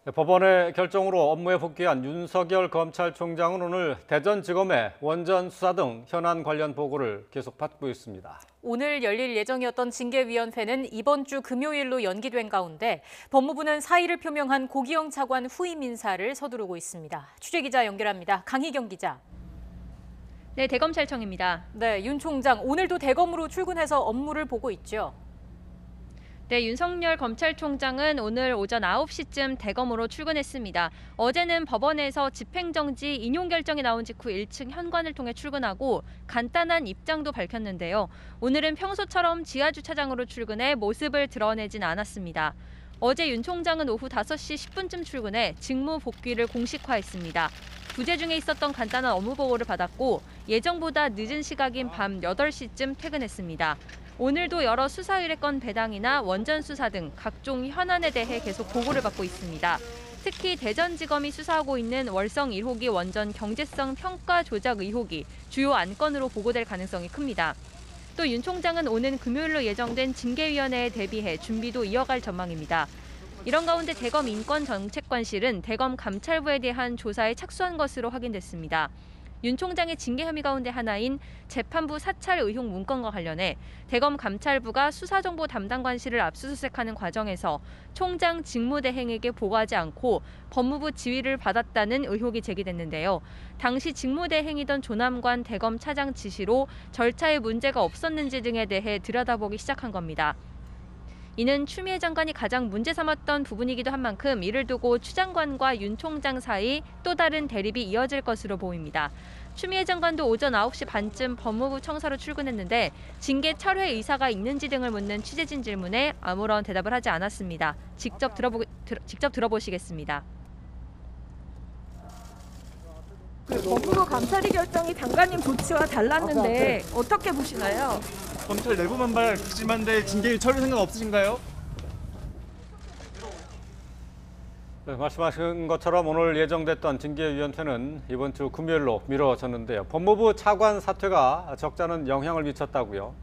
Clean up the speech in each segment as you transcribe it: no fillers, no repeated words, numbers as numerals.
네, 법원의 결정으로 업무에 복귀한 윤석열 검찰총장은 오늘 대전지검의 원전 수사 등 현안 관련 보고를 계속 받고 있습니다. 오늘 열릴 예정이었던 징계위원회는 이번 주 금요일로 연기된 가운데 법무부는 사의를 표명한 고기영 차관 후임 인사를 서두르고 있습니다. 취재기자 연결합니다. 강희경 기자. 네, 대검찰청입니다. 네, 윤 총장 오늘도 대검으로 출근해서 업무를 보고 있죠. 네, 윤석열 검찰총장은 오늘 오전 9시쯤 대검으로 출근했습니다. 어제는 법원에서 집행정지 인용 결정이 나온 직후 1층 현관을 통해 출근하고 간단한 입장도 밝혔는데요. 오늘은 평소처럼 지하주차장으로 출근해 모습을 드러내진 않았습니다. 어제 윤 총장은 오후 5시 10분쯤 출근해 직무 복귀를 공식화했습니다. 부재 중에 있었던 간단한 업무 보고를 받았고 예정보다 늦은 시각인 밤 8시쯤 퇴근했습니다. 오늘도 여러 수사 의뢰건 배당이나 원전 수사 등 각종 현안에 대해 계속 보고를 받고 있습니다. 특히 대전지검이 수사하고 있는 월성 1호기 원전 경제성 평가 조작 의혹이 주요 안건으로 보고될 가능성이 큽니다. 또 윤 총장은 오는 금요일로 예정된 징계위원회에 대비해 준비도 이어갈 전망입니다. 이런 가운데 대검 인권정책관실은 대검 감찰부에 대한 조사에 착수한 것으로 확인됐습니다. 윤 총장의 징계 혐의 가운데 하나인 재판부 사찰 의혹 문건과 관련해 대검 감찰부가 수사정보 담당 관실을 압수수색하는 과정에서 총장 직무대행에게 보고하지 않고 법무부 지휘를 받았다는 의혹이 제기됐는데요. 당시 직무대행이던 조남관 대검 차장 지시로 절차에 문제가 없었는지 등에 대해 들여다보기 시작한 겁니다. 이는 추미애 장관이 가장 문제 삼았던 부분이기도 한 만큼 이를 두고 추 장관과 윤 총장 사이 또 다른 대립이 이어질 것으로 보입니다. 추미애 장관도 오전 9시 반쯤 법무부 청사로 출근했는데 징계 철회 의사가 있는지 등을 묻는 취재진 질문에 아무런 대답을 하지 않았습니다. 직접 들어보시겠습니다. 법무부 감찰위 결정이 장관님 조치와 달랐는데 어떻게 보시나요? 검찰 내부 반발 극심한데 징계 처리 생각 없으신가요? 네, 말씀하신 것처럼 오늘 예정됐던 징계위원회는 이번 주 금요일로 미뤄졌는데요. 법무부 차관 사퇴가 적잖은 영향을 미쳤다고요?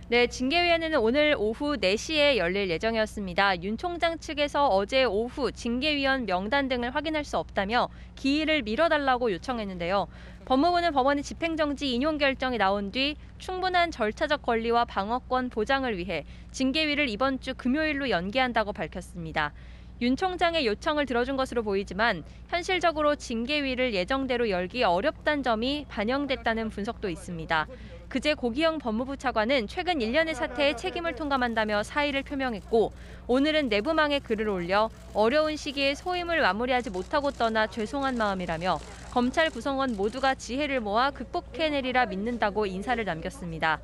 네, 징계위원회는 오늘 오후 4시에 열릴 예정이었습니다. 윤 총장 측에서 어제 오후 징계위원 명단 등을 확인할 수 없다며 기일을 미뤄달라고 요청했는데요. 법무부는 법원의 집행정지 인용 결정이 나온 뒤 충분한 절차적 권리와 방어권 보장을 위해 징계위를 이번 주 금요일로 연기한다고 밝혔습니다. 윤 총장의 요청을 들어준 것으로 보이지만 현실적으로 징계위를 예정대로 열기 어렵다는 점이 반영됐다는 분석도 있습니다. 그제 고기영 법무부 차관은 최근 1년의 사태에 책임을 통감한다며 사의를 표명했고 오늘은 내부망에 글을 올려 어려운 시기에 소임을 마무리하지 못하고 떠나 죄송한 마음이라며 검찰 구성원 모두가 지혜를 모아 극복해내리라 믿는다고 인사를 남겼습니다.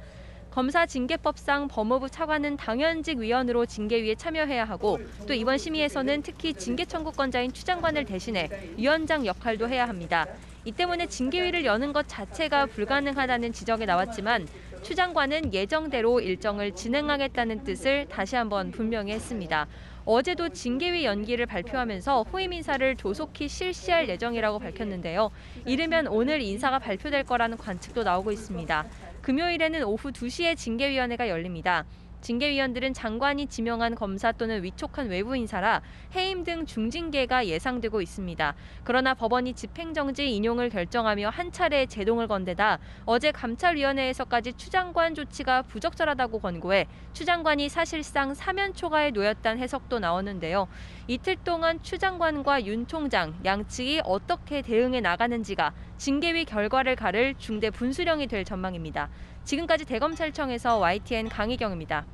검사징계법상 법무부 차관은 당연직 위원으로 징계위에 참여해야 하고 또 이번 심의에서는 특히 징계 청구권자인 추 장관을 대신해 위원장 역할도 해야 합니다. 이 때문에 징계위를 여는 것 자체가 불가능하다는 지적이 나왔지만 추 장관은 예정대로 일정을 진행하겠다는 뜻을 다시 한번 분명히 했습니다. 어제도 징계위 연기를 발표하면서 후임 인사를 조속히 실시할 예정이라고 밝혔는데요. 이르면 오늘 인사가 발표될 거라는 관측도 나오고 있습니다. 금요일에는 오후 2시에 징계위원회가 열립니다. 징계위원들은 장관이 지명한 검사 또는 위촉한 외부 인사라 해임 등 중징계가 예상되고 있습니다. 그러나 법원이 집행정지 인용을 결정하며 한 차례 제동을 건 데다 어제 감찰위원회에서까지 추 장관 조치가 부적절하다고 권고해 추 장관이 사실상 사면 초과에 놓였다는 해석도 나오는데요. 이틀 동안 추 장관과 윤 총장 양측이 어떻게 대응해 나가는지가 징계위 결과를 가를 중대 분수령이 될 전망입니다. 지금까지 대검찰청에서 YTN 강희경입니다.